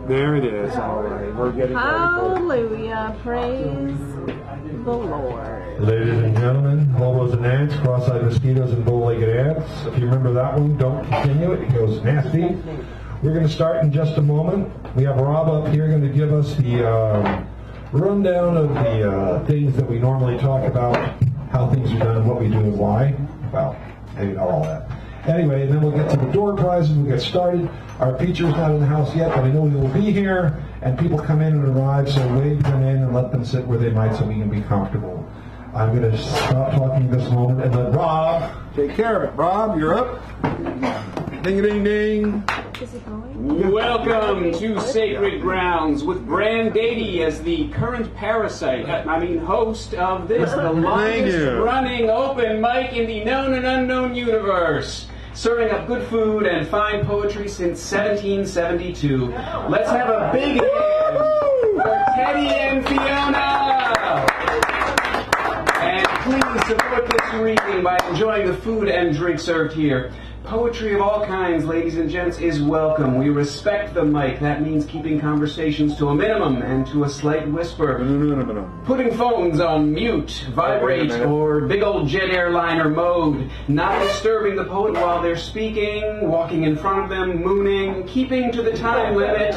There it is. All right. We're getting Hallelujah. Praise the Lord. Ladies and gentlemen, hobos and ants, cross-eyed mosquitoes and bow-legged ants. If you remember that one, don't continue it. It goes nasty. We're going to start in just a moment. We have Rob up here going to give us the rundown of the things that we normally talk about, how things are done, what we do and why. Well, maybe not all that. Anyway, and then we'll get to the door prizes. We'll get started. Our feature's not in the house yet, but I know he'll be here, and people come in and arrive, so wave them in and let them sit where they might so we can be comfortable. I'm going to stop talking this moment and let Rob take care of it. Rob, you're up. Ding-a-ding-ding. Welcome to Sacred Grounds with Bran Beatty as the current host of this, the longest running open mic in the known and unknown universe. Serving up good food and fine poetry since 1772. Let's have a big hand for Teddy and Fiona! And please support this reading by enjoying the food and drink served here. Poetry of all kinds, ladies and gents, is welcome. We respect the mic. That means keeping conversations to a minimum and to a slight whisper. Putting phones on mute, vibrate, or big old jet airliner mode. Not disturbing the poet while they're speaking, walking in front of them, mooning, keeping to the time limit.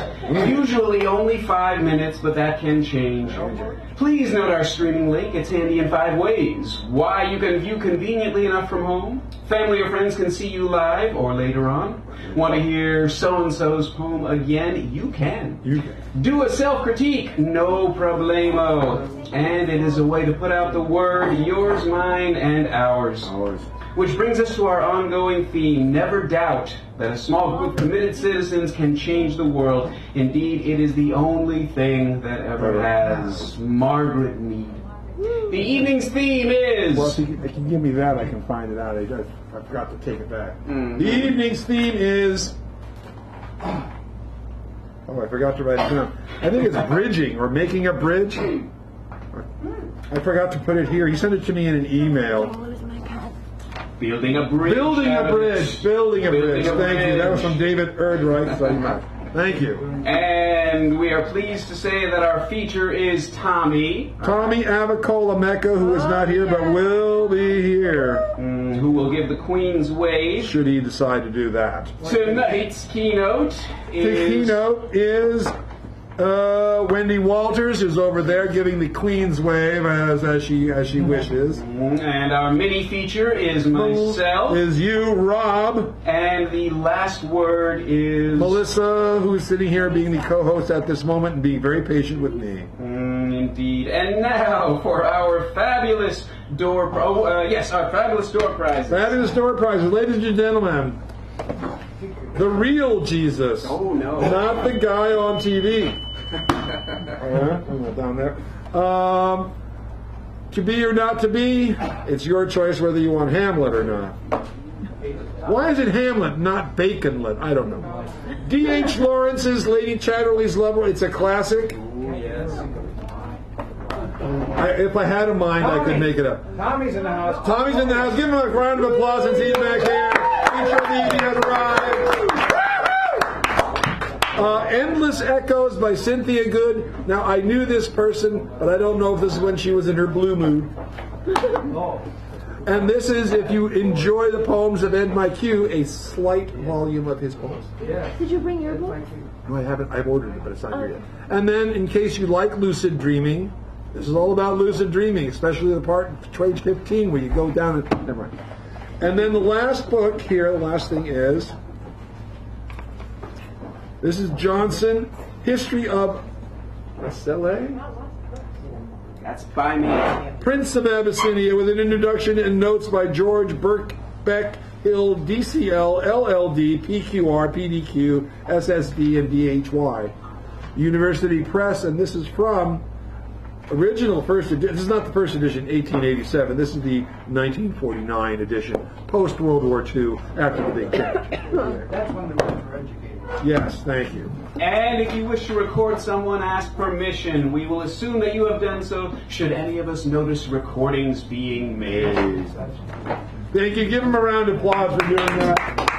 Usually only 5 minutes, but that can change. Please note our streaming link. It's handy in 5 ways. Why you can view conveniently enough from home. Family or friends can see you live or later on. Want to hear so-and-so's poem again? You can. Do a self-critique? No problemo. And it is a way to put out the word, yours, mine, and ours. Which brings us to our ongoing theme. Never doubt that a small group of committed citizens can change the world. Indeed, it is the only thing that ever has. Margaret Mead. The evening's theme is... Well, if you can give me that, I can find it out. I forgot to take it back. The evening's theme is... Oh, I forgot to write it down. I think it's bridging, or making a bridge. I forgot to put it here. He sent it to me in an email. Building a bridge. Building a bridge. Thank you. That was from David Erdreich. Thank you. And we are pleased to say that our feature is Tommy. Tommy Avicola Mecca, who is not here but will be here. Who will give the Queen's wave. Should he decide to do that. Tonight's keynote is Wendy Walters, who's over there giving the Queen's wave as she wishes. And our mini feature is myself. Is you, Rob. And the last word is Melissa, who's sitting here being the co-host at this moment and being very patient with me. Indeed. And now for our fabulous door prizes. Fabulous door prizes. Ladies and gentlemen, the real Jesus. Oh, no. Not the guy on TV. Down there. To be or not to be, it's your choice whether you want Hamlet or not. Why is it Hamlet, not Baconlet? I don't know. D.H. Lawrence's Lady Chatterley's Lover. It's a classic. Yes. If I had a mind, I could make it up. Tommy's in the house. Give him a round of applause and see him back here. Feature of the evening has arrived. Endless Echoes by Cynthia Good. Now, I knew this person, but I don't know if this is when she was in her blue mood. And this is, if you enjoy the poems of Ed McHugh, a slight volume of his poems. Yeah. Did you bring your book? No, I haven't. I've ordered it, but it's not here yet. And then, in case you like lucid dreaming, this is all about lucid dreaming, especially the part page 15 where you go down and... Never mind. And then the last book here, the last thing is... This is Johnson, History of Marseille. That's by me. Prince of Abyssinia, with an introduction and notes by George Beck Hill, DCL, LLD, PQR, PDQ, SSD, and DHY. University Press, and this is from original first edition. This is not the first edition, 1887. This is the 1949 edition, post World War II, after the big change. That's when the rooms were educated. Yes, thank you. And if you wish to record someone, ask permission. We will assume that you have done so, should any of us notice recordings being made. Thank you. Give him a round of applause for doing that.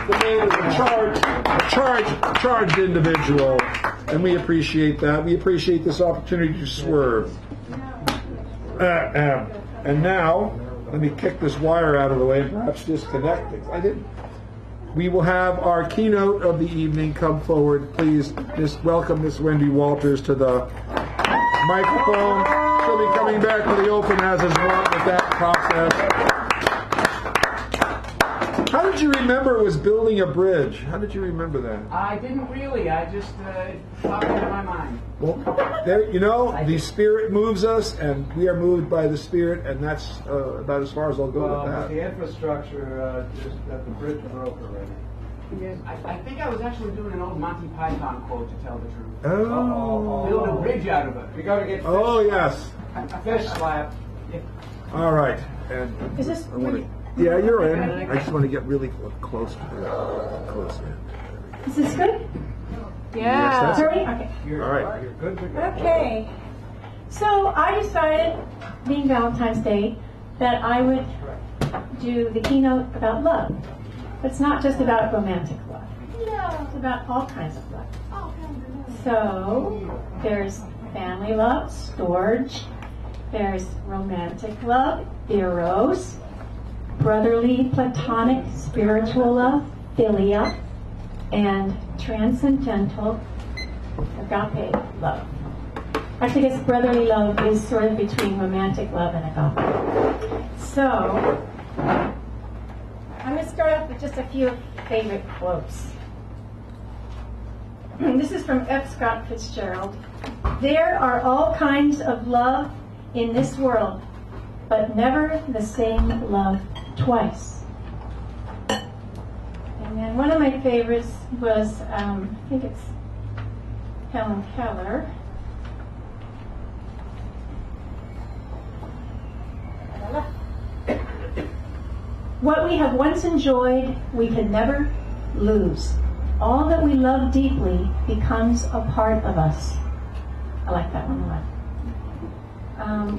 The man is a charged individual. And we appreciate that. We appreciate this opportunity to swerve. And now, let me kick this wire out of the way and perhaps disconnect things. I didn't. We will have our keynote of the evening come forward. Please welcome Miss Wendy Walters to the microphone. She'll be coming back to the open as is wont with that process. How did you remember it was building a bridge? How did you remember that? I didn't really. I just popped into my mind. Well, there, the Spirit moves us, and we are moved by the Spirit, and that's about as far as I'll go with that. The infrastructure, just that the bridge broke already. Yes, I think I was actually doing an old Monty Python quote, to tell the truth. Oh. Build a bridge out of it. We got to get fish slap. All right. And Is this? yeah, you're in. I just want to get really close to her. Close in. Is this good? Yes, that's it. Okay. All right. You're good to go. Okay. So I decided, being Valentine's Day, that I would do the keynote about love. But it's not just about romantic love. It's about all kinds of love. So there's family love, storge. There's romantic love, eros. Brotherly, platonic, spiritual love, philia, and transcendental, agape love. Actually, I guess brotherly love is sort of between romantic love and agape. So, I'm going to start off with just a few favorite quotes. This is from F. Scott Fitzgerald. There are all kinds of love in this world, but never the same love twice. And then one of my favorites was, I think it's Helen Keller. What we have once enjoyed, we can never lose. All that we love deeply becomes a part of us. I like that one a lot.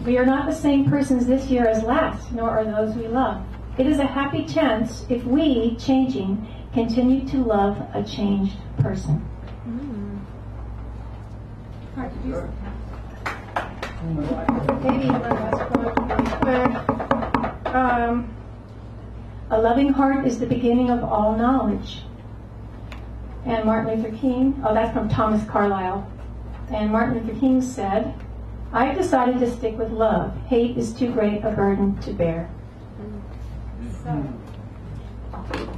We are not the same persons this year as last, nor are those we love. It is a happy chance if we, changing, continue to love a changed person. Hard to do sometimes. Maybe one last quote. A loving heart is the beginning of all knowledge. And Martin Luther King, that's from Thomas Carlyle. And Martin Luther King said, I've decided to stick with love. Hate is too great a burden to bear. So,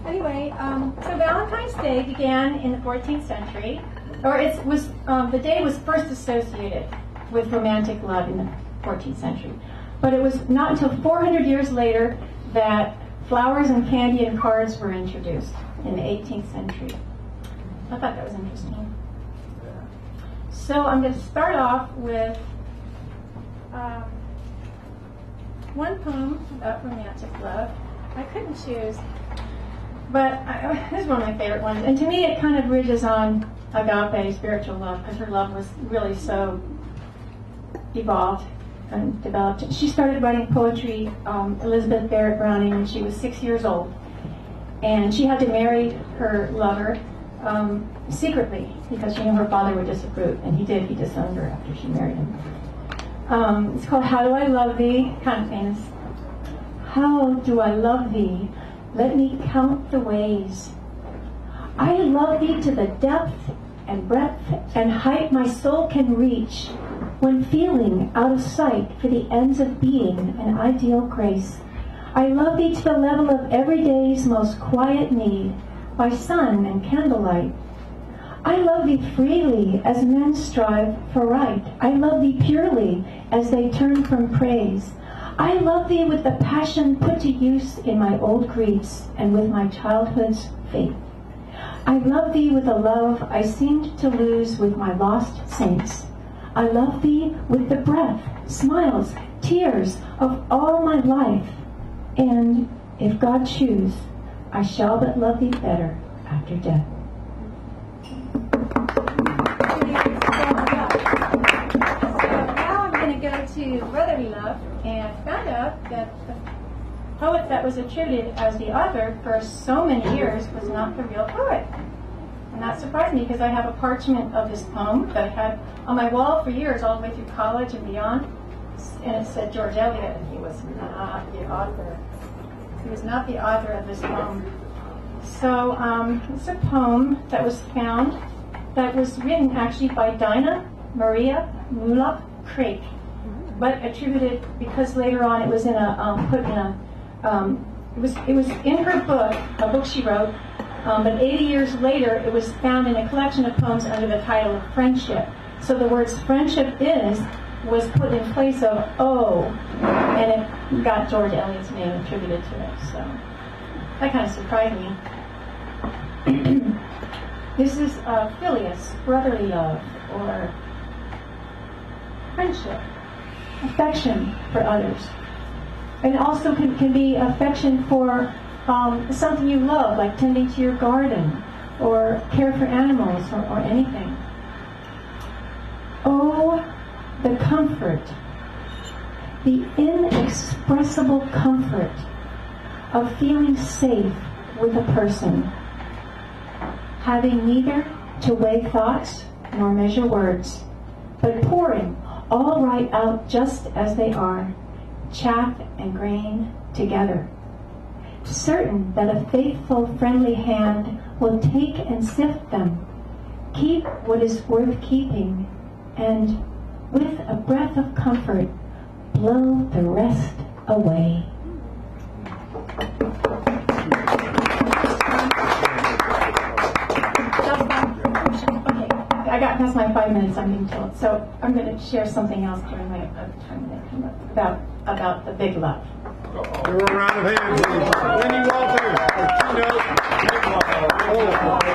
anyway, so Valentine's Day began in the 14th century, or the day was first associated with romantic love in the 14th century. But it was not until 400 years later that flowers and candy and cards were introduced in the 18th century. I thought that was interesting. So I'm going to start off with one poem about romantic love. I couldn't choose, but this is one of my favorite ones. And to me, it kind of bridges on agape, spiritual love, because her love was really so evolved and developed. She started writing poetry, Elizabeth Barrett Browning, when she was 6 years old. And she had to marry her lover secretly, because she knew her father would disapprove. And he did. He disowned her after she married him. It's called How Do I Love Thee? Kind of famous. How do I love thee? Let me count the ways. I love thee to the depth and breadth and height my soul can reach, when feeling out of sight for the ends of being an ideal grace. I love thee to the level of every day's most quiet need, by sun and candlelight. I love thee freely as men strive for right. I love thee purely as they turn from praise. I love thee with the passion put to use in my old griefs and with my childhood's faith. I love thee with a love I seemed to lose with my lost saints. I love thee with the breath, smiles, tears of all my life. And if God choose, I shall but love thee better after death. To brotherly love, and found out that the poet that was attributed as the author for so many years was not the real poet. And that surprised me because I have a parchment of this poem that I had on my wall for years, all the way through college and beyond. And it said George Eliot, and he was not the author. He was not the author of this poem. So it's a poem that was found, that was written actually by Dinah Maria Mulock Craik, but attributed because later on it was in a put in a it was in her book, a book she wrote, but 80 years later it was found in a collection of poems under the title of Friendship. So the words friendship was put in place of oh, and it got George Eliot's name attributed to it. So that kind of surprised me. This is filius, brotherly love, or friendship, affection for others. And also can be affection for something you love, like tending to your garden, or care for animals, or anything. Oh, the comfort, the inexpressible comfort of feeling safe with a person, having neither to weigh thoughts nor measure words, but pouring all right out just as they are, chaff and grain together, certain that a faithful, friendly hand will take and sift them, keep what is worth keeping, and with a breath of comfort, blow the rest away. I got past my 5 minutes, I'm being told. So I'm going to share something else during my time that came up about the big love. Give her a round of hands, please. Wendy Walters, Keynote.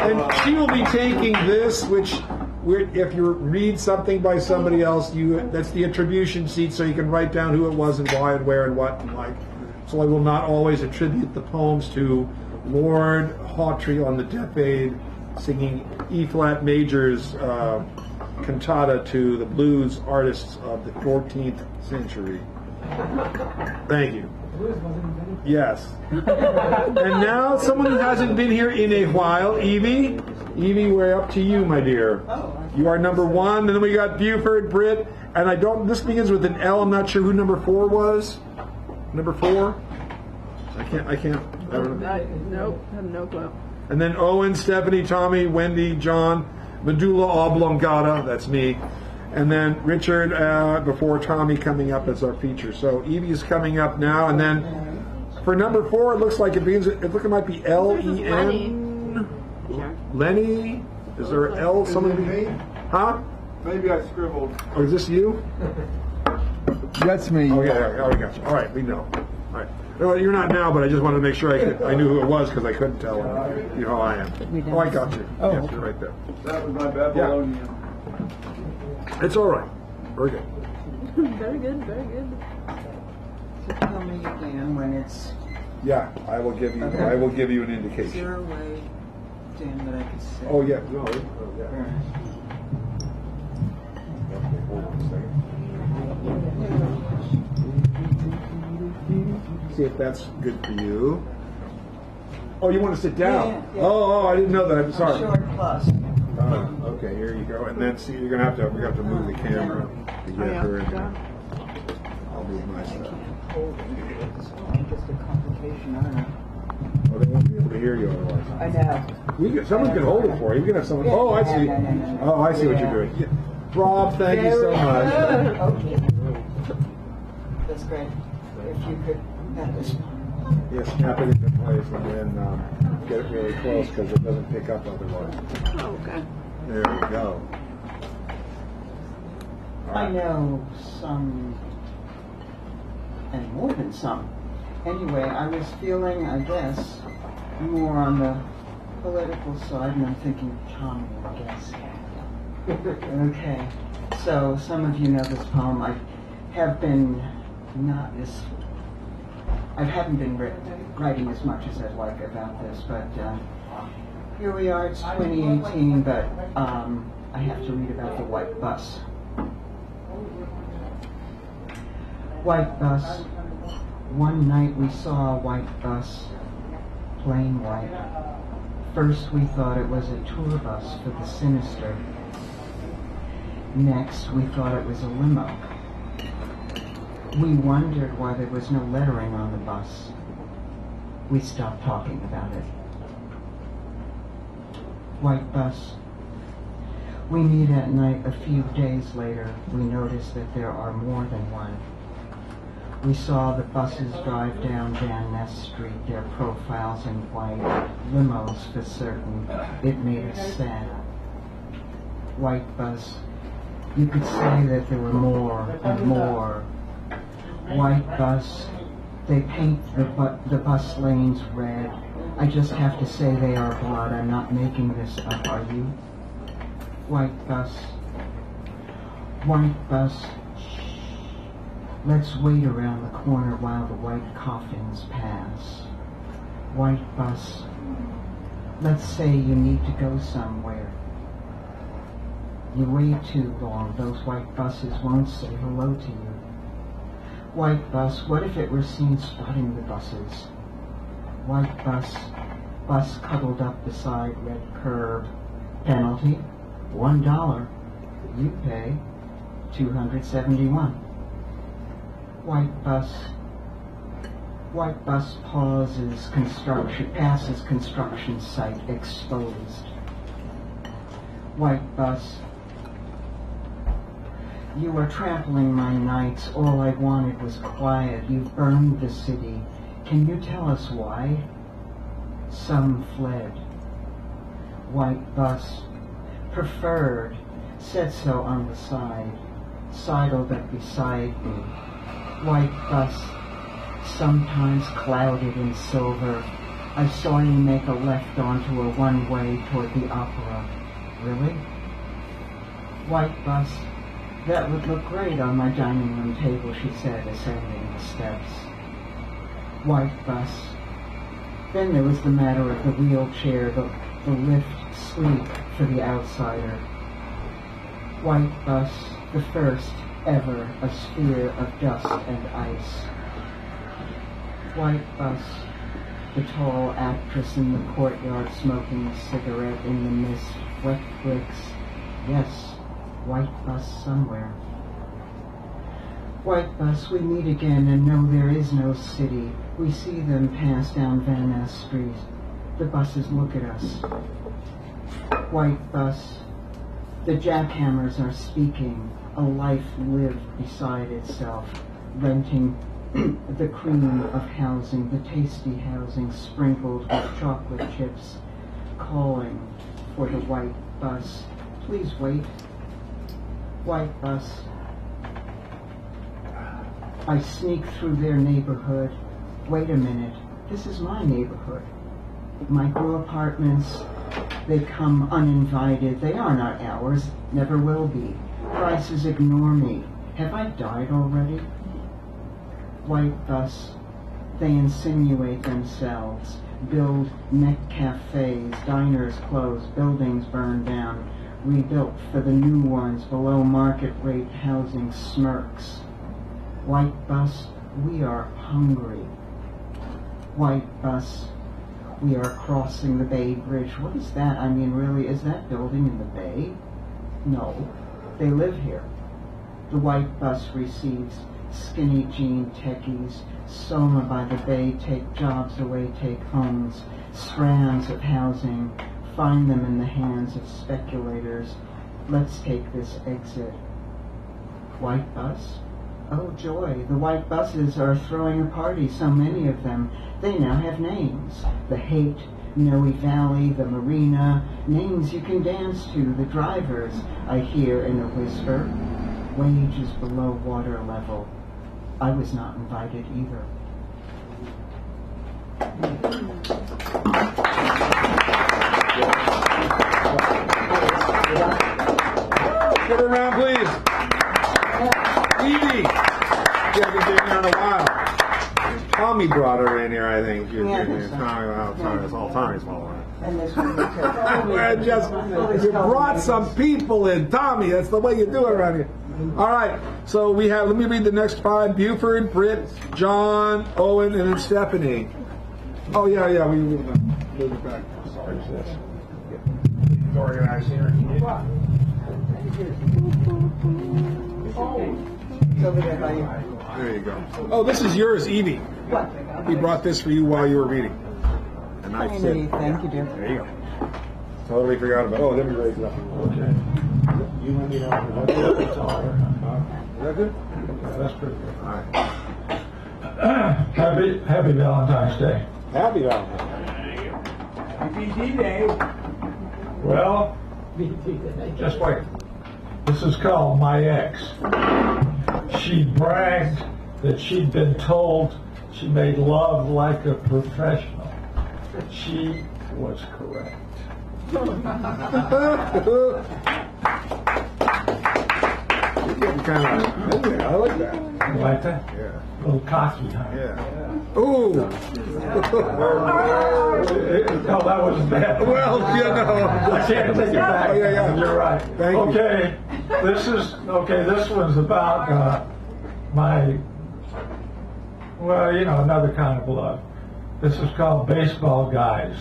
And she will be taking this, which, if you read something by somebody else, that's the attribution sheet, so you can write down who it was and why and where and what and like. So I will not always attribute the poems to Lord Hawtrey on the Deaf Aid singing E-flat major's cantata to the blues artists of the 14th century. Thank you. Yes. And now someone who hasn't been here in a while, Evie. Evie, we're up to you, my dear. You are number 1, and then we got Buford, Britt, and this begins with an L. I'm not sure who number 4 was. Number 4? I can't. I don't know. Nope, I have no clue. And then Owen, Stephanie, Tommy, Wendy, John, Medulla Oblongata, that's me. And then Richard, before Tommy coming up as our feature. So Evie's coming up now, and then for number 4, it looks like it begins. It looks like it might be L-E-N. Lenny. Is there an L? Somebody? Huh? Maybe I scribbled. Oh, is this you? That's me. Oh yeah. Oh, we got you. All right, we know. All right. Well, you're not now, but I just wanted to make sure I knew who it was because I couldn't tell. You know how I am. Oh, I got you. Oh, yes, you're right there. That was my Babylonian. Yeah. It's all right. Very good. Very good, very good. So tell me again when it's Yeah, I will give you. Okay. I will give you an is indication. there a way, Dan, that I could say? Oh yeah. No. Oh, yeah. Okay, hold on a second. See if that's good for you. Oh, you want to sit down? Yeah. Oh, I didn't know that. I'm sorry. Short plus. Okay, here you go. And then see, you're gonna have to. We have to move the camera to get her in there. I'll move my stuff. Hold it. It's just a complication, I don't know. Well, they won't be able to hear you otherwise. I know. Someone can hold it for you. You can have someone. Oh, I see. No. Oh, I see what you're doing. Yeah. Rob, thank you so much. Okay. That's great. If you could have this one. Yeah, snap it into place and then get it really close because it doesn't pick up otherwise. Oh, okay. There we go. All I right. know some, and more than some. Anyway, I was feeling, I guess, more on the political side, and I'm thinking Tommy, I guess. Okay, so some of you know this poem. I haven't been writing as much as I'd like about this, but here we are, it's 2018, but I have to read about the white bus. White bus. One night we saw a white bus, plain white, First, we thought it was a tour bus for the sinister. Next, we thought it was a limo. We wondered why there was no lettering on the bus. We stopped talking about it. White bus. We meet at night. A few days later, we notice that there are more than one. We saw the buses drive down Van Ness Street, their profiles in white, limos for certain. It made us sad. White bus. You could say that there were more and more. White bus. They paint the bus lanes red. I just have to say they are blood. I'm not making this up, are you? White bus. White bus. Let's wait around the corner while the white coffins pass. White bus. Let's say you need to go somewhere. You wait too long. Those white buses won't say hello to you. White bus. What if it were seen spotting the buses? White bus. Bus cuddled up beside red curb. Penalty, $1. You pay $271. White bus. White bus passes construction site exposed. White bus. You are trampling my nights. All I wanted was quiet. You've burned the city. Can you tell us why? Some fled. White bus. Preferred. Said so on the side. Sidled up beside me. White bus. Sometimes clouded in silver. I saw you make a left onto a one-way toward the opera. Really? White bus. That would look great on my dining room table, she said, ascending the steps. White bus. Then there was the matter of the wheelchair, the lift sleep for the outsider. White bus, the first ever a sphere of dust and ice. White bus, the tall actress in the courtyard smoking a cigarette in the mist, wet bricks. Yes, white bus somewhere. White bus, we meet again and know there is no city. We see them pass down Van Ness Street. The buses look at us. White bus, the jackhammers are speaking, a life lived beside itself, renting the cream of housing, the tasty housing sprinkled with chocolate chips, calling for the white bus. Please wait. White bus. I sneak through their neighborhood. Wait a minute, this is my neighborhood. Micro apartments, they come uninvited. They are not ours, never will be. Prices ignore me. Have I died already? White bus, they insinuate themselves, build neck cafes, diners close, buildings burn down, rebuilt for the new ones, below market rate housing smirks. White bus, we are hungry. White bus, we are crossing the Bay Bridge. What is that? I mean, really, is that building in the bay? No, they live here. The white bus receives skinny jean techies, Soma by the bay, take jobs away, take homes, strands of housing, find them in the hands of speculators. Let's take this exit. White bus? Oh joy, the white buses are throwing a party, so many of them. They now have names. The Haight, Noe Valley, the Marina, names you can dance to. The drivers, I hear in a whisper. Wages below water level. I was not invited either. Give her a round, please. Evie. She hasn't been here in a while. Tommy brought her in here, I think. It's all Tommy's fault, right? And this one too. You brought some people in, Tommy. That's the way you do it around here. All right. So we have. Let me read the next five: Buford, Britt, John, Owen, and then Stephanie. Oh yeah. We moved it back. There's this. Get organized here. It's over there by you. There you go. Oh, this is yours, Evie. What? He brought this for you while you were reading. And I said, Thank you, dear. there you go. Totally forgot about. Oh, let me raise it up. Okay. You let me know. That's all. Is that good? That's pretty good. All right. Happy Valentine's Day. Happy Valentine's. Well, just wait. This is called My Ex. She bragged that she'd been told she made love like a professional. She was correct. Kind of, I like that. You like that? Yeah. A little cocky, huh? Yeah. Ooh. No, that wasn't bad. Well, you know. I can't take it back. Oh, yeah. You're right. Thank you. Okay, this one's about another kind of love. This is called Baseball Guys.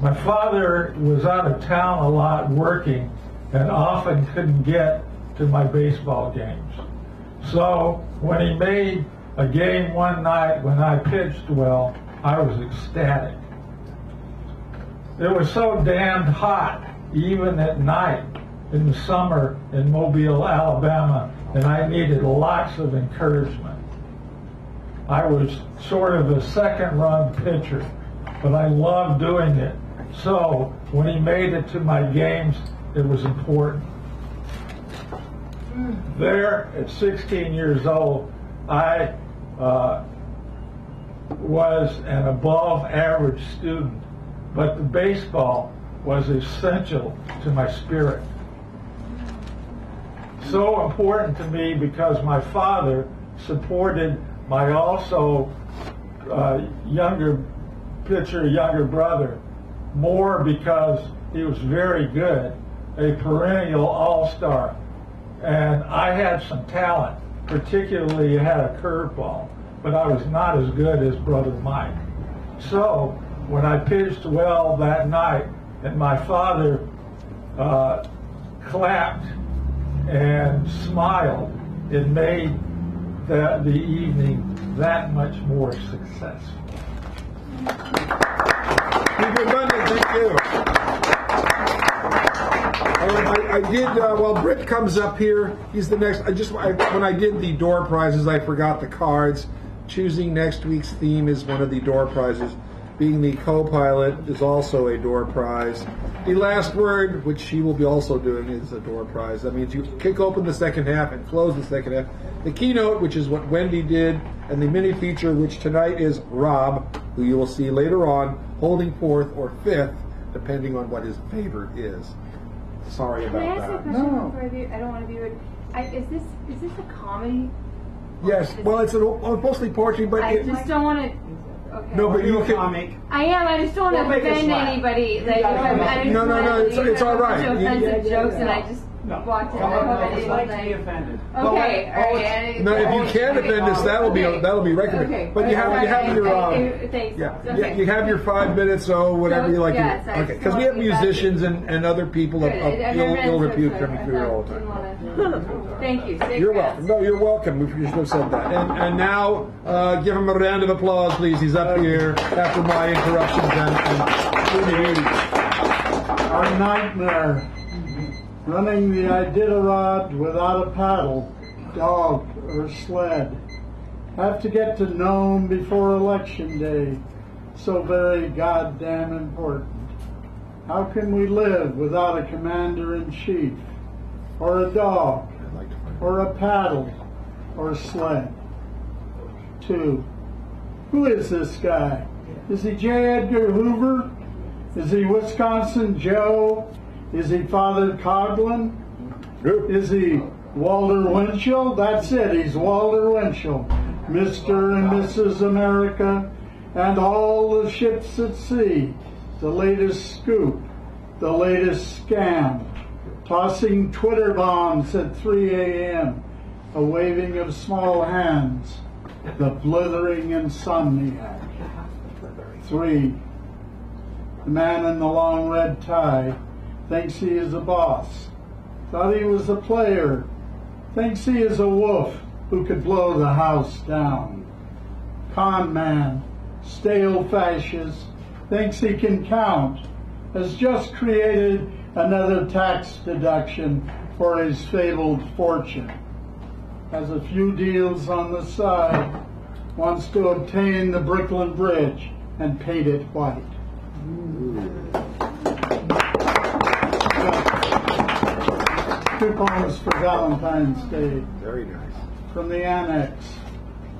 My father was out of town a lot working and often couldn't get to my baseball games. So when he made a game one night when I pitched well, I was ecstatic. It was so damned hot, even at night in the summer in Mobile, Alabama, and I needed lots of encouragement. I was sort of a second-run pitcher, but I loved doing it. So when he made it to my games, it was important. There, at 16 years old, I was an above-average student, but the baseball was essential to my spirit. So important to me because my father supported my also younger brother more because he was very good, a perennial all-star. And I had some talent, particularly had a curveball, but I was not as good as Brother Mike. So when I pitched well that night and my father clapped and smiled, it made the evening that much more successful. Thank you. I did, while Britt comes up here, he's the next, when I did the door prizes, I forgot the cards. Choosing next week's theme is one of the door prizes. Being the co-pilot is also a door prize. The last word, which she will be also doing, is a door prize. That means you kick open the second half and close the second half. The keynote, which is what Wendy did, and the mini feature, which tonight is Rob, who you will see later on, holding fourth or fifth, depending on what his favorite is. Sorry Can I about ask you a that. question No. before I do? I don't want to be rude. Is this a comedy? Yes, well, it's mostly poetry, but I just don't want to. Okay. no, but you can. I am. I just don't want to offend anybody. Like, I just No, it's all right. Offensive jokes, and I just walked in. I hope I didn't offended. Okay, all right. No, if you can offend us, that'll be recommended. Okay. But you have your thanks. yeah, Okay. you have your 5 minutes, so whatever you like. Yes, I Okay, just because we have want to be musicians and other people of Good. I've never ill been repute so coming through here all the time. Thank you. You're welcome. No, you're welcome. We should have said that. And now, give him a round of applause, please. He's up here after my interruptions and Our nightmare. Running the Iditarod without a paddle, dog, or sled. Have to get to Nome before Election Day. So very goddamn important. How can we live without a commander-in-chief? Or a dog? Or a paddle? Or a sled? 2. Who is this guy? Is he J. Edgar Hoover? Is he Wisconsin Joe? Is he Father Coughlin? Is he Walter Winchell? That's it, he's Walter Winchell. Mr. and Mrs. America and all the ships at sea. The latest scoop, the latest scam. Tossing Twitter bombs at 3 a.m. A waving of small hands. The blithering insomniac. 3. The man in the long red tie thinks he is a boss. Thought he was a player. Thinks he is a wolf who could blow the house down. Con man, stale fascist, thinks he can count. Has just created another tax deduction for his fabled fortune. Has a few deals on the side. Wants to obtain the Brooklyn Bridge and paint it white. Two poems for Valentine's Day. Very nice. From the Annex.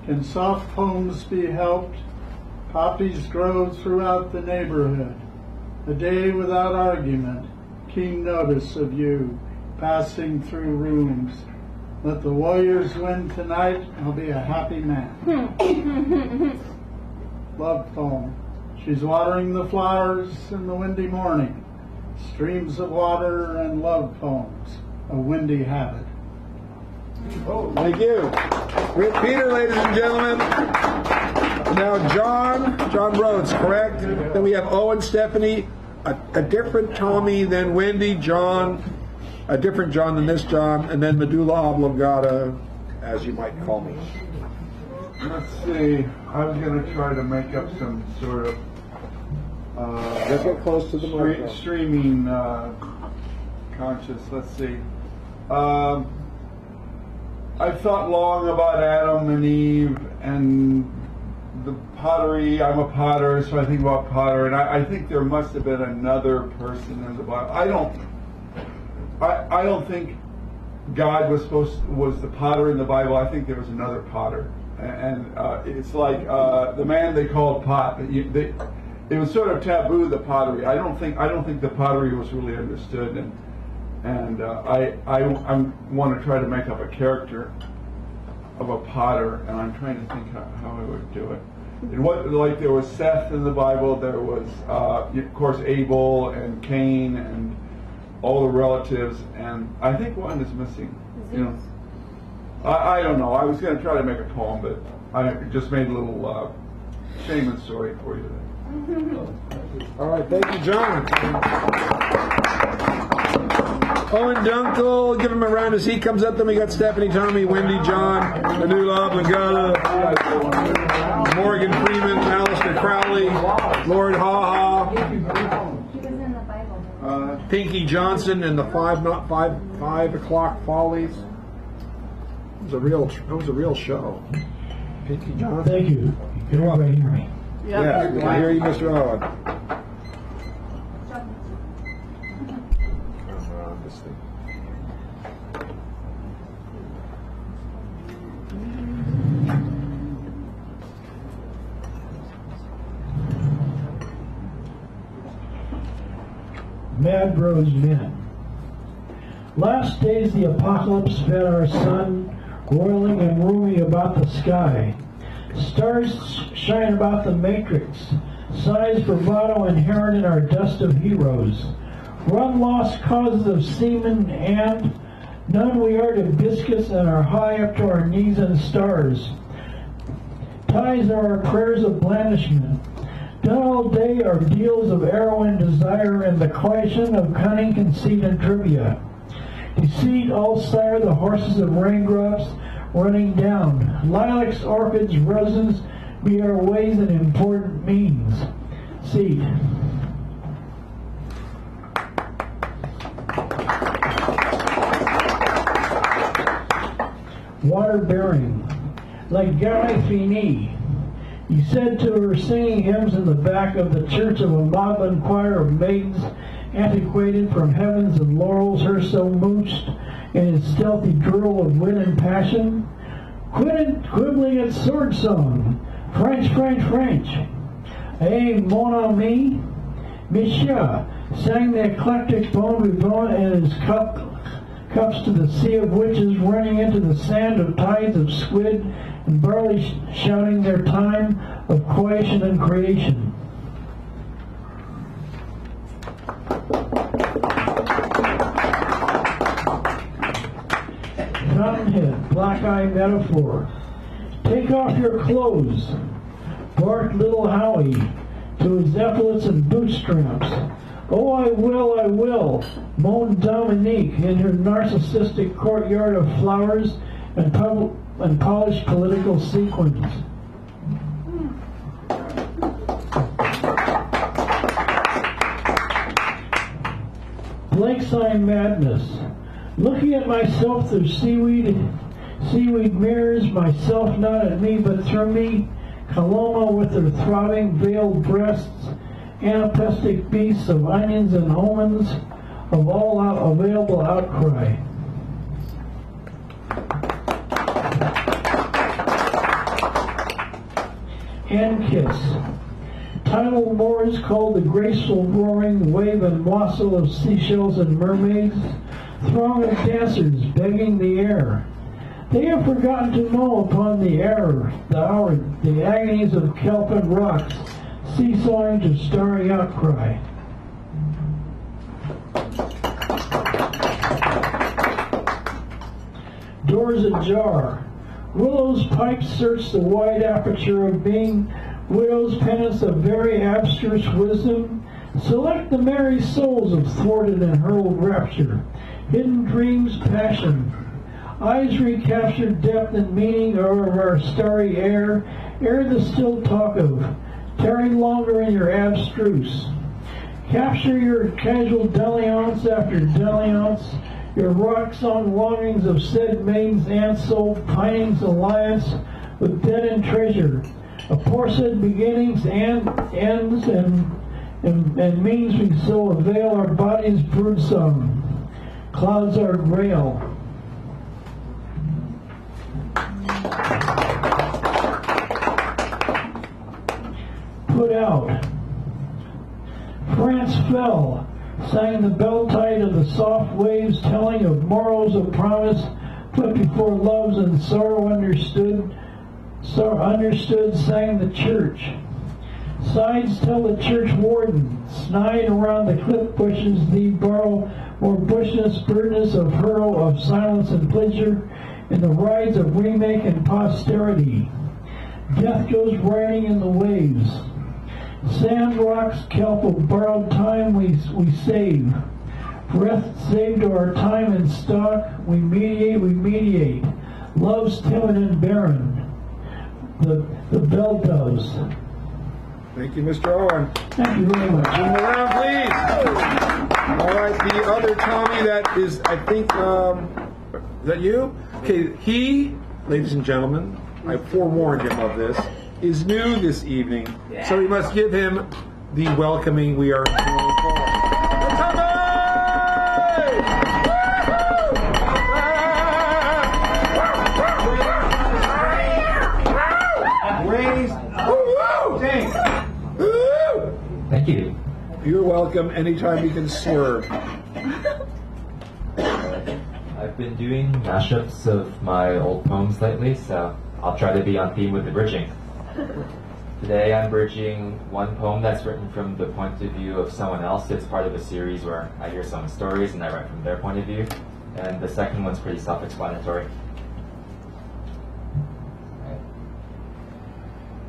Can soft poems be helped? Poppies grow throughout the neighborhood. A day without argument. Keen notice of you passing through rooms. Let the Warriors win tonight. I'll be a happy man. Love poem. She's watering the flowers in the windy morning. Streams of water and love poems. A windy habit. Thank you. We're Peter, ladies and gentlemen. Now John Rhodes, correct? Then we have Owen, Stephanie, a different Tommy than Wendy, John, a different John than this John, and then medulla oblongata, as you might call me. Let's see. I was going to try to make up some sort of Let's get close to the microphone. streaming conscious. Let's see. I thought long about Adam and Eve and the pottery. I'm a potter, so I think about potter, and I think there must have been another person in the Bible. I don't think God was the potter in the Bible. I think there was another potter, and it's like the man they called pot. It was sort of taboo, the pottery. I don't think the pottery was really understood, and I want to try to make up a character of a potter, and I'm trying to think how I would do it. And there was Seth in the Bible. There was of course Abel and Cain and all the relatives, and I think one is missing. You know, I don't know. I was going to try to make a poem, but I just made a little shaman story for you today. All right, thank you, John. Owen Dunkel, give him a round as he comes up. Then we got Stephanie, Tommy, Wendy, John, medulla oblongata, Morgan Freeman, Alistair Crowley, Lord Ha Ha, Pinky Johnson, and the 5 o'clock Follies. That was a real show. Pinky Johnson. Thank you. Can everybody hear me? Yeah, I hear you, Mr. Owen. Mad Rose Men. Last days the apocalypse fed our sun, roiling and rooming about the sky. Stars shine about the matrix, sighs bravado inherent in our dust of heroes. Run lost causes of seamen, and none we are to biscuits and are high up to our knees in stars. Ties are our prayers of blandishment. Done all day are deals of arrow and desire and the question of cunning, conceit, and trivia. Deceit all sire the horses of raindrops running down. Lilacs, orchids, roses be our ways and important means. Seed. Water bearing. Like Gare Fini. He said to her, singing hymns in the back of the church of a maudlin choir of maidens, antiquated from heavens and laurels, her so mooched in his stealthy drill of wit and passion. Quibbling at sword song, French, French, French. Eh, mon ami, Monsieur, sang the eclectic bon vivant in his cups to the sea of witches running into the sand of tides of squid and barley shouting their time of coition and creation. Fountainhead, black-eye metaphor. Take off your clothes, barked little Howie, to his epaulets and bootstraps. Oh, I will, moaned Dominique in her narcissistic courtyard of flowers and polished political sequins. Lakeside madness. Looking at myself through seaweed mirrors, myself not at me but through me, Coloma with her throbbing veiled breasts, anapestic beasts of onions and omens of all available outcry. Hand kiss. Tidal moors called the graceful roaring wave and wassail of seashells and mermaids, throng of dancers begging the air. They have forgotten to know upon the hour, the agonies of kelp and rocks, seesawing to starry outcry. Doors ajar. Willow's pipes search the wide aperture of being. Widow's penance of very abstruse wisdom. Select the merry souls of thwarted and hurled rapture. Hidden dreams, passion. Eyes recaptured depth and meaning of our starry air. Ere the still talk of. Tarry longer in your abstruse. Capture your casual dalliance after dalliance. Your rock-song longings of said maiden's ant-soul pinings alliance with dead and treasure. Aforesaid beginnings and ends and means we so avail our bodies brood song. Clouds our grail. Put out. France fell, sang the bell tide of the soft waves, telling of morrows of promise put before loves and sorrow understood, sang the church. Sides tell the church warden, snide around the cliff bushes, thee borrow more bushness, birdness of hurl, of silence and pleasure, in the rides of remake and posterity. Death goes riding in the waves. Sand rocks, kelp of borrowed time we save. Breath saved to our time and stock, we mediate. Love's timid and barren. The bell doves. Thank you, Mr. Owen. Thank you very much. Give him a round, please. All right, the other Tommy that is, I think, is that you? Okay, he, ladies and gentlemen, I forewarned him of this, is new this evening, so we must give him the welcoming we are known for. Tommy! Raised. Thank you. You're welcome anytime you can swerve. I've been doing mashups of my old poems lately, so I'll try to be on theme with the bridging. Today I'm bridging one poem that's written from the point of view of someone else. It's part of a series where I hear someone's stories and I write from their point of view. And the second one's pretty self-explanatory.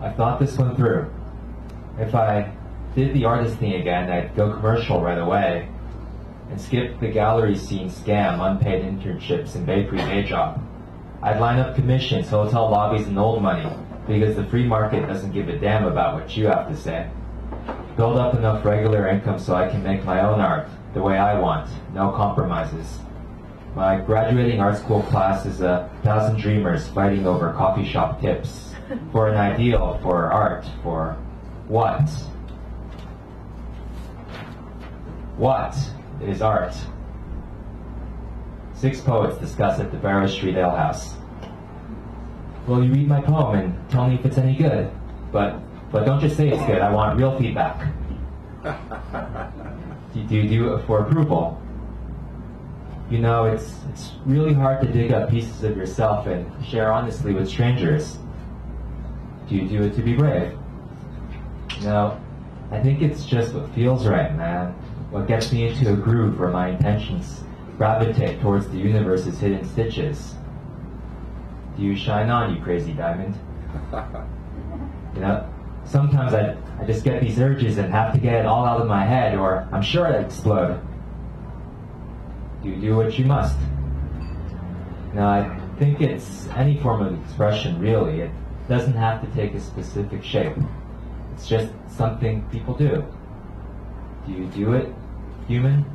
I thought this one through. If I did the artist thing again, I'd go commercial right away and skip the gallery scene scam, unpaid internships, and bakery day job. I'd line up commissions, hotel lobbies, and old money, because the free market doesn't give a damn about what you have to say. Build up enough regular income so I can make my own art, the way I want, no compromises. My graduating art school class is 1,000 dreamers fighting over coffee shop tips, for an ideal, for art, for what? What is art? 6 poets discuss at the Barrow Street Ale House. Will you read my poem and tell me if it's any good? But don't just say it's good, I want real feedback. Do you do it for approval? You know, it's really hard to dig up pieces of yourself and share honestly with strangers. Do you do it to be brave? No, I think it's just what feels right, man. What gets me into a groove where my intentions gravitate towards the universe's hidden stitches. Do you shine on, you crazy diamond? You know, Sometimes I just get these urges and have to get it all out of my head, or I'm sure I'd explode. You do what you must. Now, I think it's any form of expression, really. It doesn't have to take a specific shape. It's just something people do. Do you do it, human?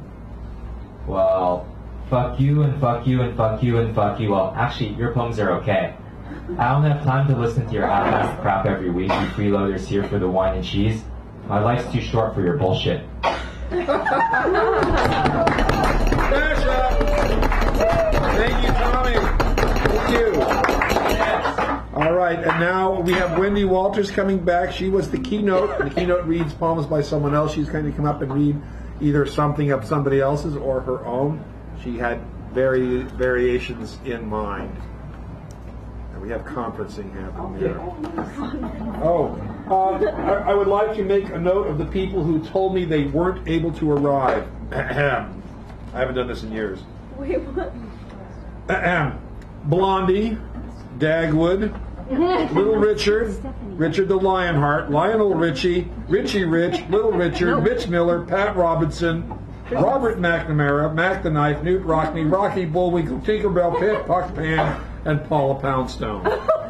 Well, fuck you and fuck you and fuck you and fuck you. Well, actually, your poems are okay. I don't have time to listen to your half-assed crap every week. You freeloaders here for the wine and cheese. My life's too short for your bullshit. Thank you, Tommy. Thank you. All right, and now we have Wendy Walters coming back. She was the keynote. The keynote reads poems by someone else. She's going to come up and read either something of somebody else's or her own. She had variations in mind. And we have conferencing happening there. I would like to make a note of the people who told me they weren't able to arrive. I haven't done this in years. Wait, what? Blondie, Dagwood, Little Richard, Richard the Lionheart, Lionel Richie, Richie Rich, Little Richard, Mitch Miller, Pat Robinson, Robert McNamara, Mac the Knife, Newt Rockney, Rocky Bullwinkle, Tinkerbell, Pip, Puck Pan, and Paula Poundstone.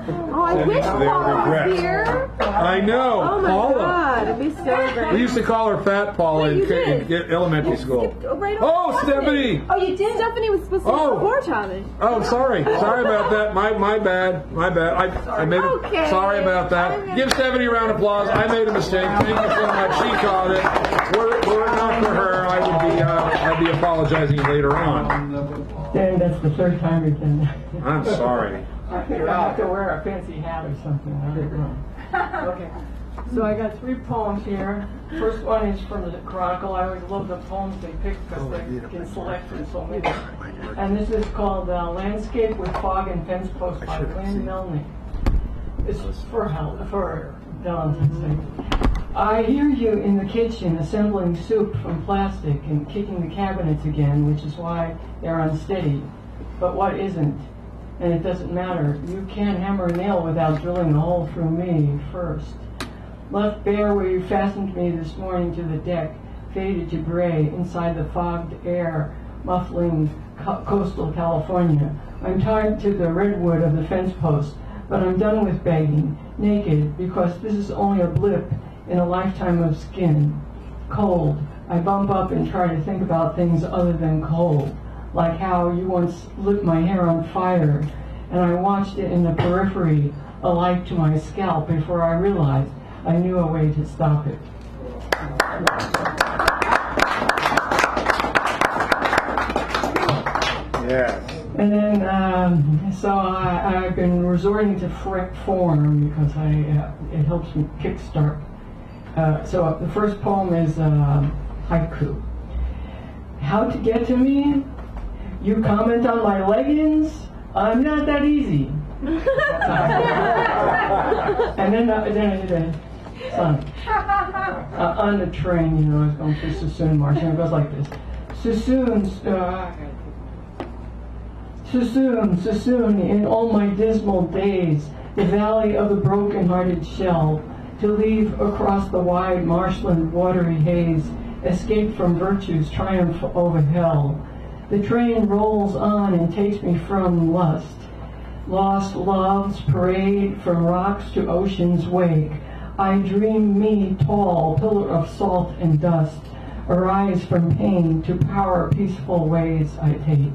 Oh, I wish Paula was here. I know, Oh my Paula. God, it'd be so great. We used to call her Fat Paula Wait, you in did? elementary school. Right Oh, Stephanie! Oh, you did? Stephanie was supposed to be before Tommy. Oh, sorry about that. My bad. I made it. Okay. Sorry about that. Give Stephanie a round of applause. I made a mistake. Thank you so much. She caught it. Were it not for her, I'd be apologizing later on. Dan, that's the third time you've done that. I'm sorry. I think I have to wear a fancy hat or something. I don't know. Okay. So I got 3 poems here. First one is from the Chronicle. I always love the poems they pick because they can select from so many. And this is called Landscape with Fog and Fence Post by Lynn Milne. This is for Don's sake. I hear you in the kitchen assembling soup from plastic and kicking the cabinets again, which is why they're unsteady. But what isn't? And it doesn't matter. You can't hammer a nail without drilling a hole through me first. Left bare where you fastened me this morning to the deck, faded to gray inside the fogged air, muffling coastal California. I'm tied to the redwood of the fence post, but I'm done with begging, naked, because this is only a blip in a lifetime of skin. Cold. I bump up and try to think about things other than cold. Like how you once lit my hair on fire, and I watched it in the periphery, alike to my scalp, before I realized I knew a way to stop it. Yes. And then, so I've been resorting to form because it helps me kickstart. So the first poem is haiku. How to get to me? You comment on my leggings? I'm not that easy. And then I did a song. On the train, I was going through Sassoon Marsh, and it goes like this. Sassoon, in all my dismal days, the valley of the broken-hearted shell, to leave across the wide marshland watery haze, escape from virtue's triumph over hell. The train rolls on and takes me from lust. Lost loves parade from rocks to ocean's wake. I dream me tall, pillar of salt and dust, arise from pain to power peaceful ways I take.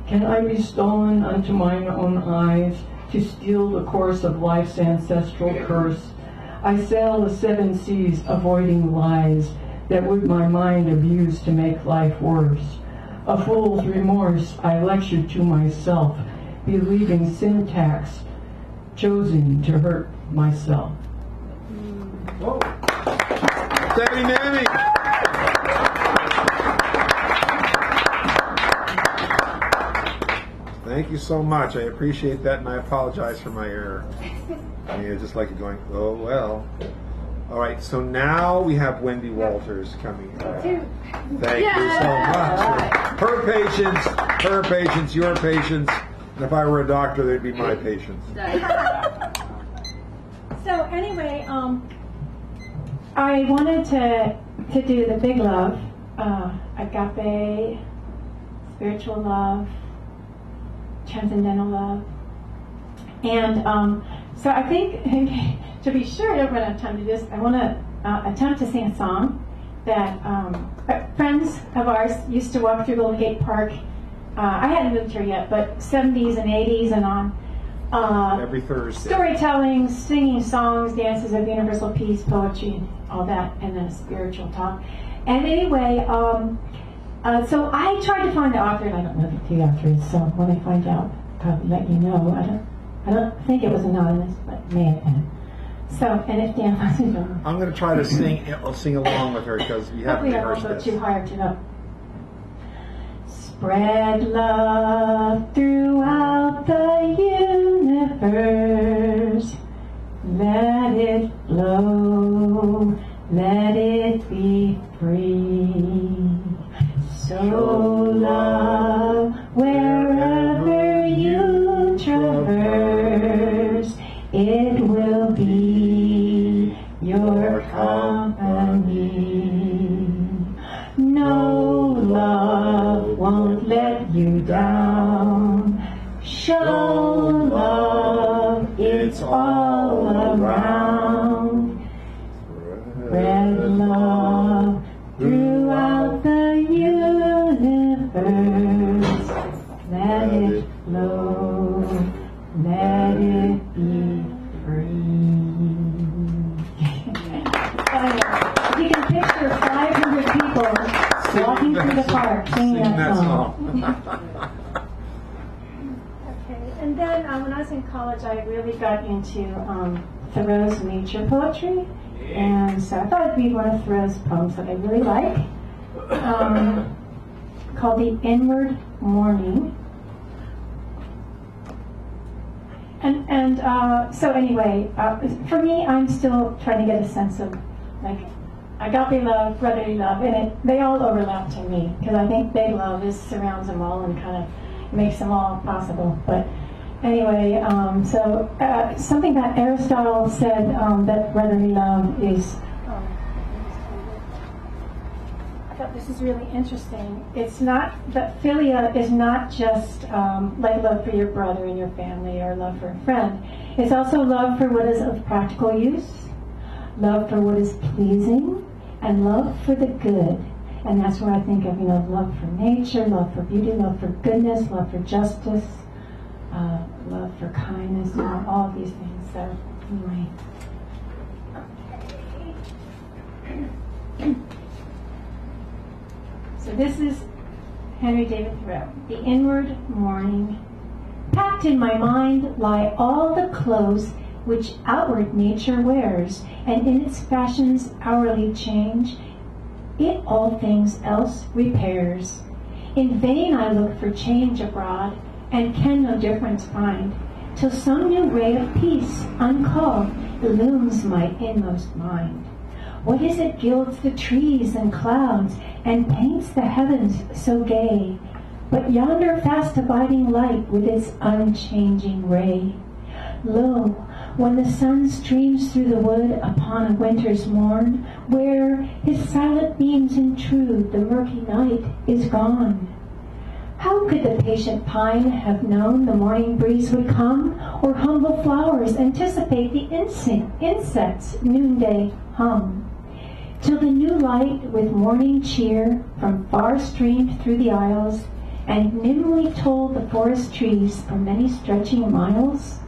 Can I be stolen unto mine own eyes to steal the course of life's ancestral curse? I sail the 7 seas avoiding lies that would my mind abuse to make life worse. A fool's remorse I lecture to myself, believing syntax chosen to hurt myself. Whoa. Stephanie Mammy. Thank you so much. I appreciate that, and I apologize for my error. I mean, it's just like going, oh well. All right, so now we have Wendy Walters coming. Thank you so much. Her patience, your patience. And if I were a doctor, they'd be my patients. So anyway, I wanted to do the big love, agape, spiritual love, transcendental love. And so I think, to be sure I don't run out of time to do this, I want to attempt to sing a song that friends of ours used to walk through Golden Gate Park. I hadn't moved here yet, but 70s and 80s and on. Every Thursday. Storytelling, singing songs, dances of universal peace, poetry, all that, and then a spiritual talk. And anyway, so I tried to find the author, and I don't know who the author is, so when I find out, I'll let you know. I don't think it was anonymous, but it may have been. So, and if Dan wasn't on, I'm going to try to sing along with her because you haven't hopefully I won't rehearsed go this. too high or too low. Spread love throughout the universe. Let it flow. Let it be free. Sow love wherever you traverse. It will be your company. No love won't let you down. Show love, it's all around. Spread love throughout the universe. Let it flow, let it be free. If you can picture 500 people walking through the park singing that song. Okay, and then when I was in college, I really got into Thoreau's nature poetry, and so I thought I'd read one of Thoreau's poems that I really like, called The Inward Morning. And so anyway, for me, I'm still trying to get a sense of like agape love, brotherly love, and they all overlap to me because I think big love surrounds them all and kind of makes them all possible. But anyway, so something that Aristotle said that brotherly love is. I thought this is really interesting. It's not that philia is not just like love for your brother and your family or love for a friend. It's also love for what is of practical use, love for what is pleasing, and love for the good. And that's where I think of, love for nature, love for beauty, love for goodness, love for justice, love for kindness, all of these things. So anyway. Okay. So this is Henry David Thoreau. The Inward Morning. Packed in my mind lie all the clothes which outward nature wears, and in its fashions hourly change, it all things else repairs. In vain I look for change abroad, and can no difference find, till some new ray of peace, uncalled, illumes my inmost mind. What is it gilds the trees and clouds, and paints the heavens so gay, but yonder fast abiding light with its unchanging ray? Lo, when the sun streams through the wood upon a winter's morn, where his silent beams intrude, the murky night is gone. How could the patient pine have known the morning breeze would come, or humble flowers anticipate the insects' noonday hum? Till the new light with morning cheer from far streamed through the aisles, and nimbly told the forest trees for many stretching miles?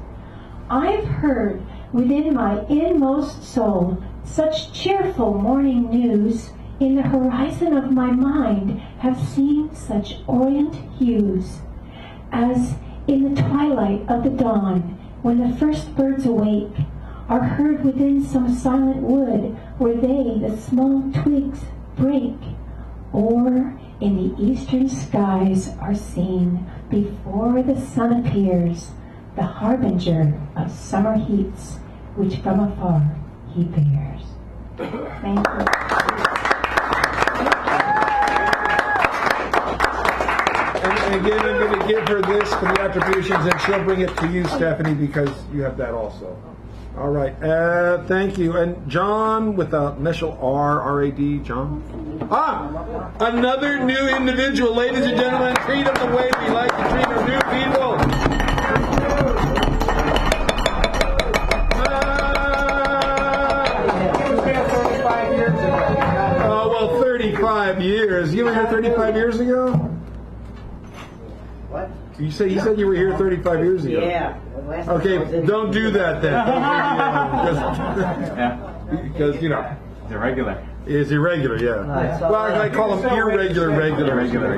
I've heard within my inmost soul such cheerful morning news, in the horizon of my mind have seen such orient hues, as in the twilight of the dawn, when the first birds awake, are heard within some silent wood, where they, the small twigs, break, or in the eastern skies are seen, before the sun appears, the harbinger of summer heats, which from afar he bears. Thank you. And again, I'm going to give her this for the attributions, and she'll bring it to you, Stephanie, because you have that also. All right. Thank you. And John with a initial R, R-A-D, John. Another new individual. Ladies and gentlemen, treat them the way we like to treat our new people. Oh, well, 35 years. You were here 35 years ago? What? You said you were here 35 years ago. Yeah. Okay, don't do that then. Because, you know. It's irregular. It's irregular, yeah. So well, I call them irregular. They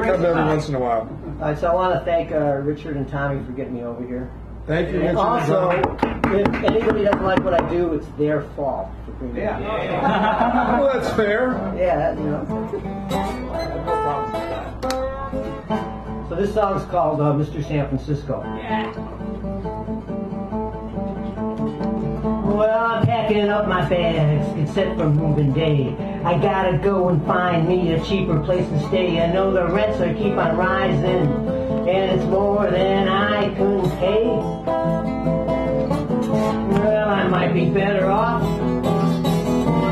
come every once in a while. All right, so I want to thank Richard and Tommy for getting me over here. Thank you, And Richard. also, if anybody doesn't like what I do, it's their fault. Yeah. Well, that's fair. Yeah, you know. So this song's called Mr. San Francisco. Yeah. Well, I'm packing up my bags, it's set for moving day. I gotta go and find me a cheaper place to stay. I know the rents are keep on rising, and it's more than I can pay. Well, I might be better off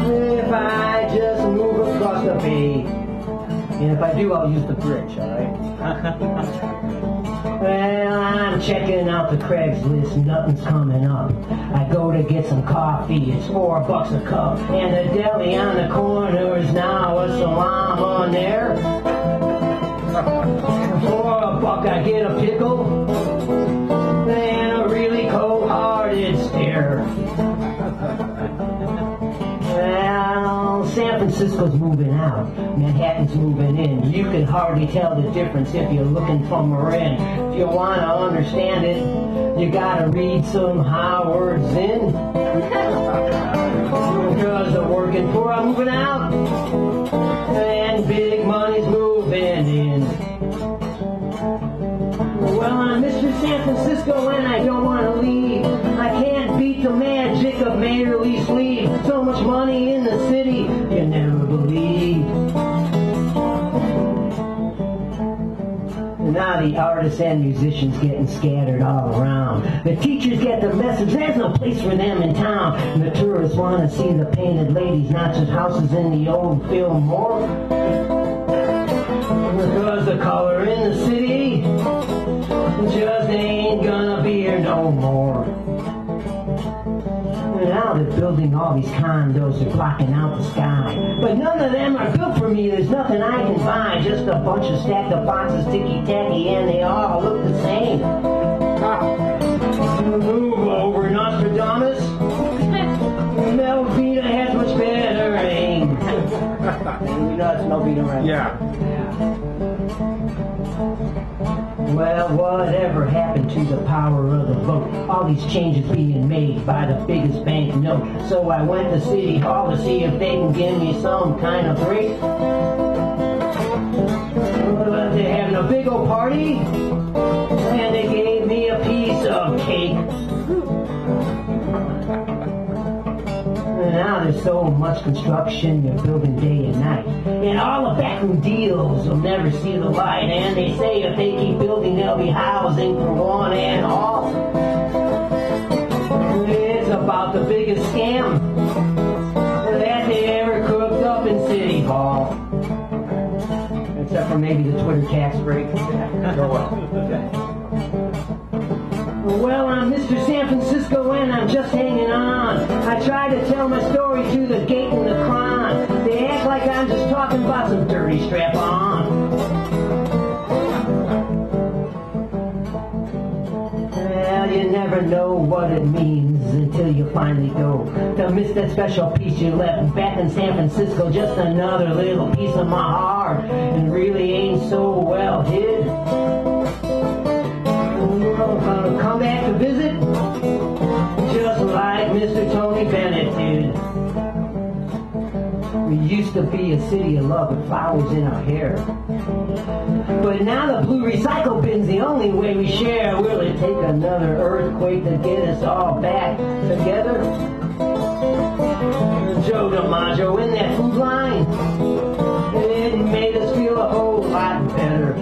if I just move across the bay. And if I do, I'll use the bridge, alright? Well, I'm checking out the Craigslist, nothing's coming up. I go to get some coffee, it's $4 a cup. And the deli on the corner is now a salami on there. For $1 I get a pickle and a really cold-hearted stare. Well, San Francisco's moving out, Manhattan's moving in. You can hardly tell the difference if you're looking from Marin. If you want to understand it, you gotta read some Howard Zinn. Because the working poor are moving out, and big money's moving in. Well, I'm Mr. San Francisco and I don't want to leave. I can't beat the magic of mayorly sleeve. So much money in the city, you never believe. Now the artists and musicians getting scattered all around. The teachers get the message, there's no place for them in town. And the tourists want to see the painted ladies, not just houses in the old film morgue. Because the color in the city just ain't gonna be here no more. Now they're building all these condos, they're blocking out the sky. But none of them are good for me, there's nothing I can buy. Just a bunch of stacked up boxes, ticky-tacky, and they all look the same. Move over, Nostradamus. Melvina has much better aim. You know it's Melvina, right? Yeah. Well, whatever happened to the power of the vote? All these changes being made by the biggest bank note. So I went to City Hall to see if they can give me some kind of break. Well, they're having a big old party, and they gave me a piece of cake. Now there's so much construction, you're building day and night. And all the backroom deals will never see the light. And they say if they keep building, there'll be housing for one and all. It's about the biggest scam that they ever cooked up in City Hall. Except for maybe the Twitter tax break. Oh well. Well, I'm Mr. San Francisco and I'm just hanging on. I try to tell my story to the gate and the Kron. They act like I'm just talking about some dirty strap-on. Well, you never know what it means until you finally go to miss that special piece you left back in San Francisco. Just another little piece of my heart, and really ain't so well hid. Come back to visit, just like Mr. Tony Bennett did. We used to be a city of love with flowers in our hair. But now the blue recycle bin's the only way we share. Will it take another earthquake to get us all back together? Joe DiMaggio in that food line, it made us feel a whole lot better.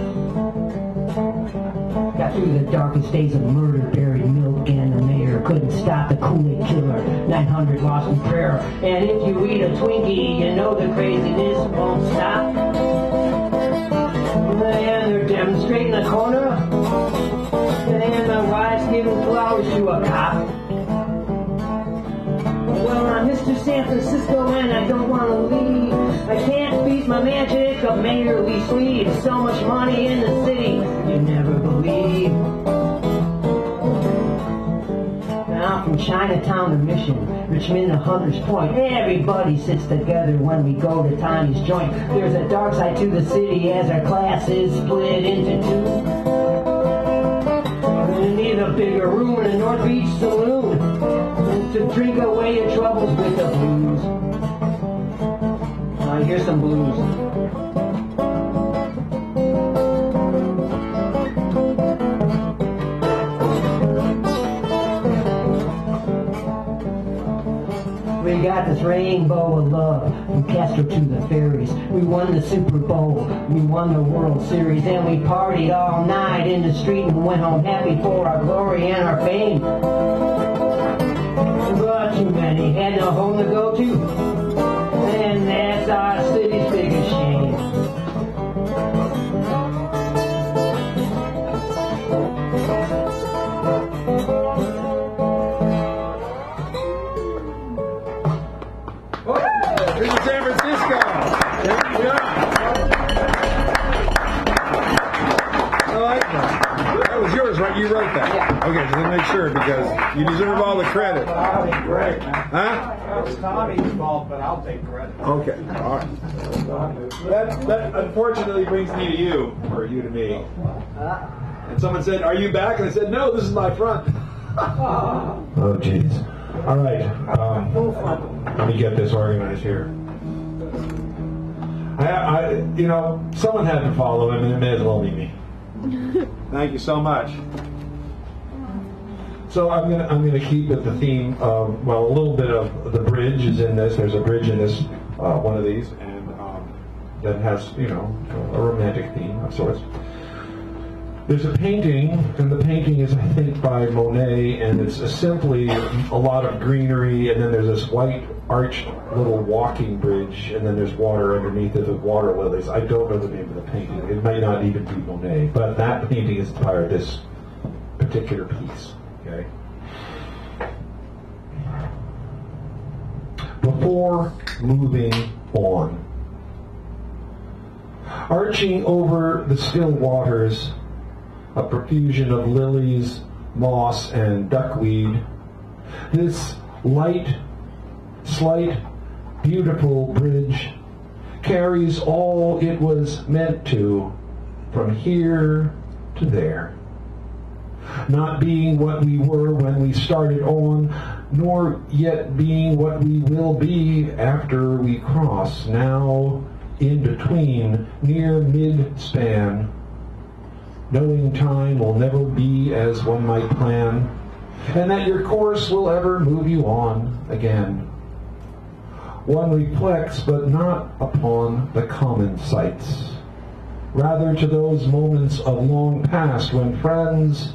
Got through the darkest days of murder, buried milk, and the mayor. couldn't stop the Kool-Aid killer. 900 lost in prayer. And if you eat a Twinkie, you know the craziness won't stop. And they're demonstrating a corner. And my wife's giving flowers to a cop. Well, I'm Mr. San Francisco and I don't want to leave. I can't beat my magic of mayorly sleeve. So much money in the city, you never believe. Now from Chinatown to Mission, Richmond to Hunters Point, everybody sits together when we go to Tiny's joint. There's a dark side to the city as our class is split into two. We need a bigger room in a North Beach saloon to drink away your troubles with the blues. Here's some blues. We got this rainbow of love from Castro to the ferries. We won the Super Bowl, we won the World Series, and we partied all night in the street and went home happy for our glory and our fame. But too many had no home to go to, and that's our city's biggest shame. Here's San Francisco. Yeah. I like that. That was yours, right? You wrote that. Yeah. Okay, just to make sure because you deserve all the credit. I'll take credit, man. Huh? That was Tommy's fault, but I'll take credit. Okay. All right. That unfortunately brings me to you, or you to me. And someone said, "Are you back?" And I said, "No, this is my front." Oh, jeez. All right. Let me get this organized here. Someone had to follow him, and it may as well be me. Thank you so much. So I'm gonna keep with the theme. A little bit of the bridge is in this. There's a bridge in this one of these, and that has a romantic theme of sorts. There's a painting, and the painting is, I think, by Monet, and it's simply a lot of greenery, and then there's this white arched little walking bridge, and then there's water underneath it with water lilies. I don't know the name of the painting. It might not even be Monet, but that painting inspired this particular piece. Okay. Before moving on, arching over the still waters, a profusion of lilies, moss, and duckweed, this light, slight, beautiful bridge carries all it was meant to from here to there. Not being what we were when we started on, nor yet being what we will be after we cross, now in between, near mid-span, knowing time will never be as one might plan, and that your course will ever move you on again. One reflects, but not upon the common sights, rather to those moments of long past when friends,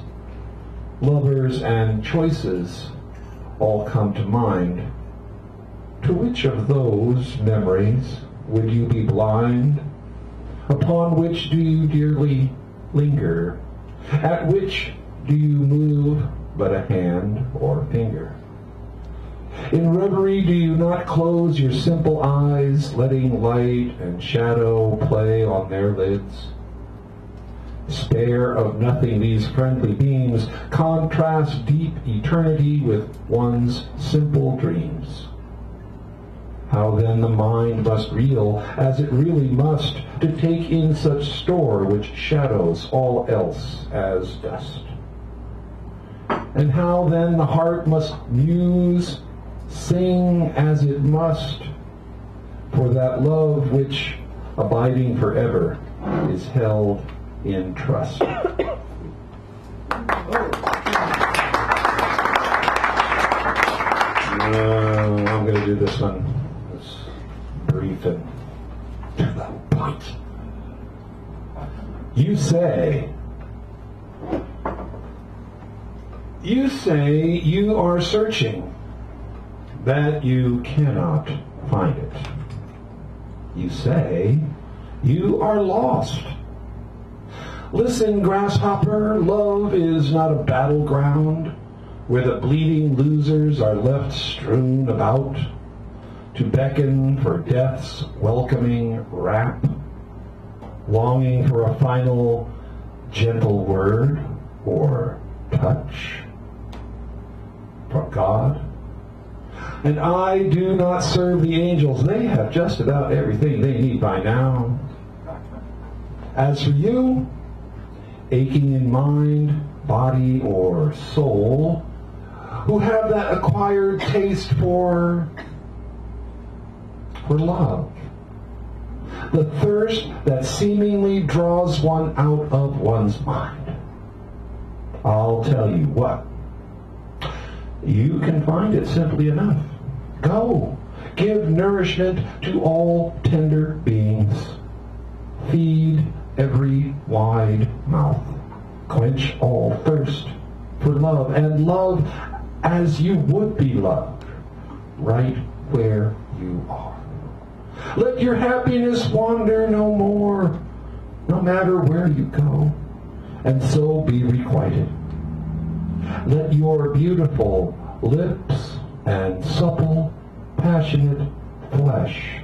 lovers, and choices all come to mind. To which of those memories would you be blind? Upon which do you dearly linger? At which do you move but a hand or finger? In reverie do you not close your simple eyes, letting light and shadow play on their lids? Spare of nothing these friendly beams, contrast deep eternity with one's simple dreams. How then the mind must reel, as it really must, to take in such store which shadows all else as dust. And how then the heart must muse, sing as it must, for that love which, abiding forever, is held in trust. I'm going to do this one. It's brief and to the point. You say you are searching, that you cannot find it. You say you are lost. Listen, grasshopper, love is not a battleground where the bleeding losers are left strewn about to beckon for death's welcoming rap, longing for a final gentle word or touch from God. And I do not serve the angels. They have just about everything they need by now. As for you, aching in mind, body, or soul, who have that acquired taste for love, the thirst that seemingly draws one out of one's mind, I'll tell you what, you can find it simply enough. Go, give nourishment to all tender beings. Feed every wide mouth. Quench all thirst for love, and love as you would be loved, right where you are. Let your happiness wander no more, no matter where you go, and so be requited. Let your beautiful lips and supple, passionate flesh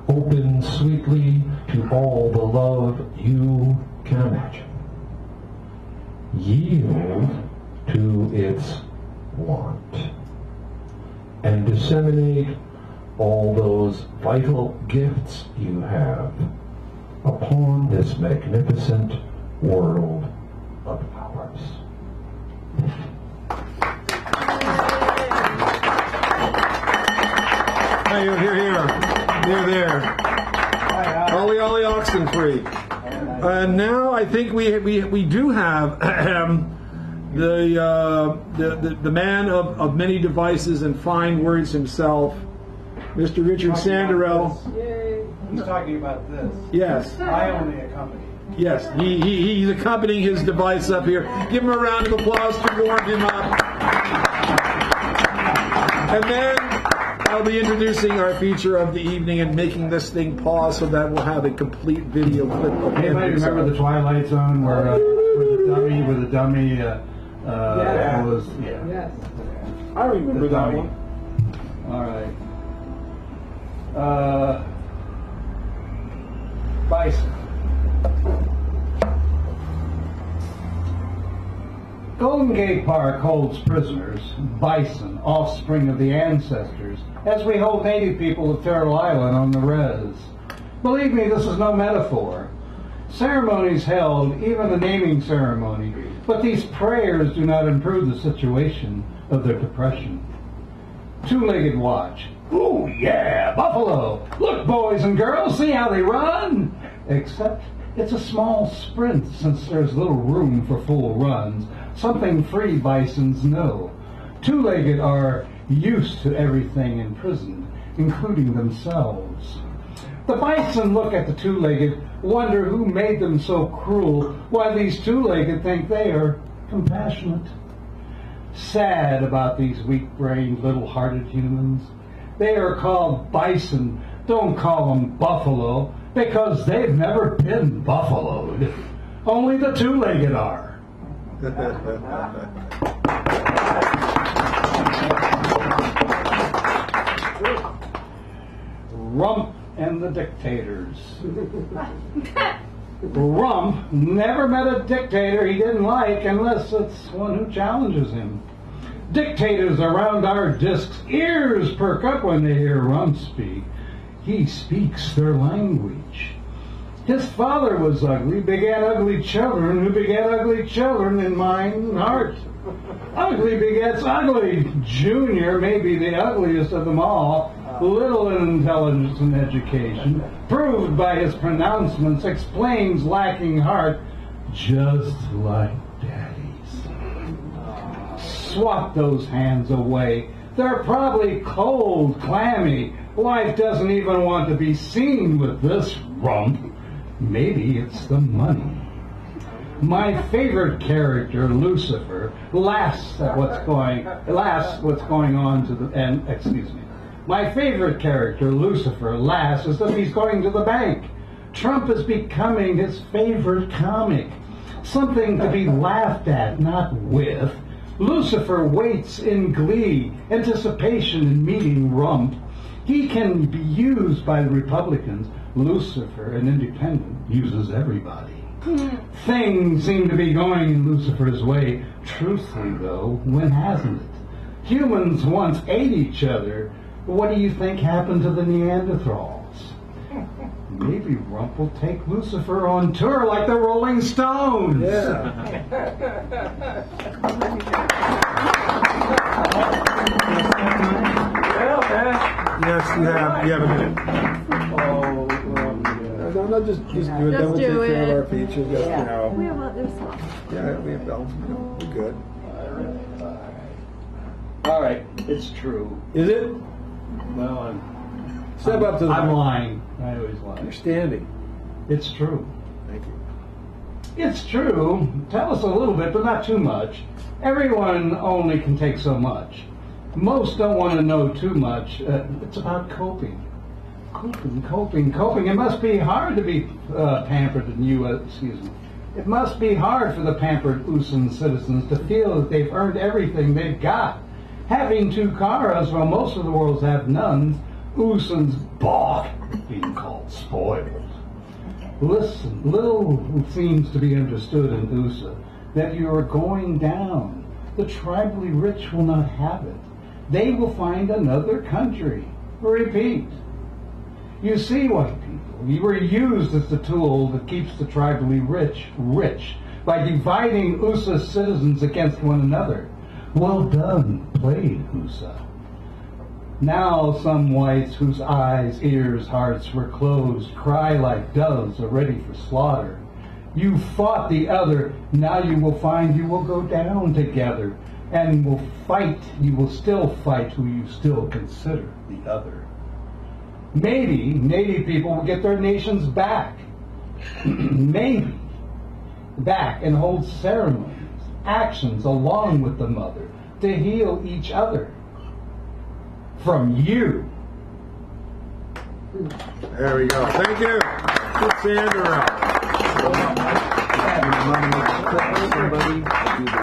open sweetly to all the love you can imagine. Yield to its want and disseminate all those vital gifts you have upon this magnificent world of ours. Hey, here, there. Ollie, oxen free. And now I think we do have the man of many devices and fine words himself, Mr. Richard Sanderell. He's talking about this. Yes. I only accompany. Yes, he's accompanying his device up here. Give him a round of applause to warm him up. And then I'll be introducing our feature of the evening and making this thing pause so that we'll have a complete video clip of him. Anybody remember the Twilight Zone where the dummy was... Yeah. Yes. I remember that one. All right. Bison. Golden Gate Park holds prisoners, bison, offspring of the ancestors, as we hold native people of Turtle Island on the res. Believe me, this is no metaphor. Ceremonies held, even the naming ceremony, but these prayers do not improve the situation of their depression. Two-legged watch. Ooh, yeah, buffalo. Look, boys and girls, see how they run? Except it's a small sprint since there's little room for full runs, something free bisons know. Two-legged are used to everything imprisoned, including themselves. The bison look at the two-legged, wonder who made them so cruel, why these two-legged think they are compassionate. Sad about these weak-brained, little-hearted humans. They are called bison, don't call them buffalo, because they've never been buffaloed. Only the two-legged are. Rump and the dictators. Rump never met a dictator he didn't like unless it's one who challenges him. Dictators around our discs' ears perk up when they hear Rump speak. He speaks their language. His father was ugly, begat ugly children, who begat ugly children in mind and heart. Ugly begets ugly. Junior may be the ugliest of them all. Little in intelligence and education, proved by his pronouncements, explains lacking heart, just like daddy's. Swat those hands away. They're probably cold, clammy. Wife doesn't even want to be seen with this rump. Maybe it's the money. My favorite character, Lucifer, laughs at what's going on to the and excuse me. My favorite character, Lucifer, laughs as if he's going to the bank. Trump is becoming his favorite comic. Something to be laughed at, not with. Lucifer waits in glee, anticipation in meeting Rump. He can be used by the Republicans. Lucifer, an independent, uses everybody. Things seem to be going in Lucifer's way. Truthfully, though, when hasn't it? Humans once ate each other. What do you think happened to the Neanderthals? Maybe Rump will take Lucifer on tour like the Rolling Stones. Yeah. Yes, you have a minute. No, just do it. Then we'll take care of our features. Just, you know. We have other stuff. Yeah, we have bells. We're good. All right, it's true. Is it? Well, Step up to the I'm mic. lying. I always lie. You're standing. It's true. Thank you. It's true. Tell us a little bit, but not too much. Everyone only can take so much. Most don't want to know too much. It's about coping. Coping. It must be hard to be pampered in U.S. Excuse me. It must be hard for the pampered USAN citizens to feel that they've earned everything they've got. Having 2 cars while most of the world have none, USAN's balk being called spoiled. Listen, little seems to be understood in USA that you are going down. The tribally rich will not have it. They will find another country. Repeat. You see, white people, you were used as the tool that keeps the tribally rich by dividing USA's citizens against one another. Well done, played USA. Now some whites whose eyes, ears, hearts were closed cry like doves are ready for slaughter. You fought the other, now you will find you will go down together and will fight, you will still fight who you still consider the other. Maybe Native people will get their nations back. Maybe back and hold ceremonies, actions along with the mother to heal each other. From you. There we go. Thank you. Good Sandra.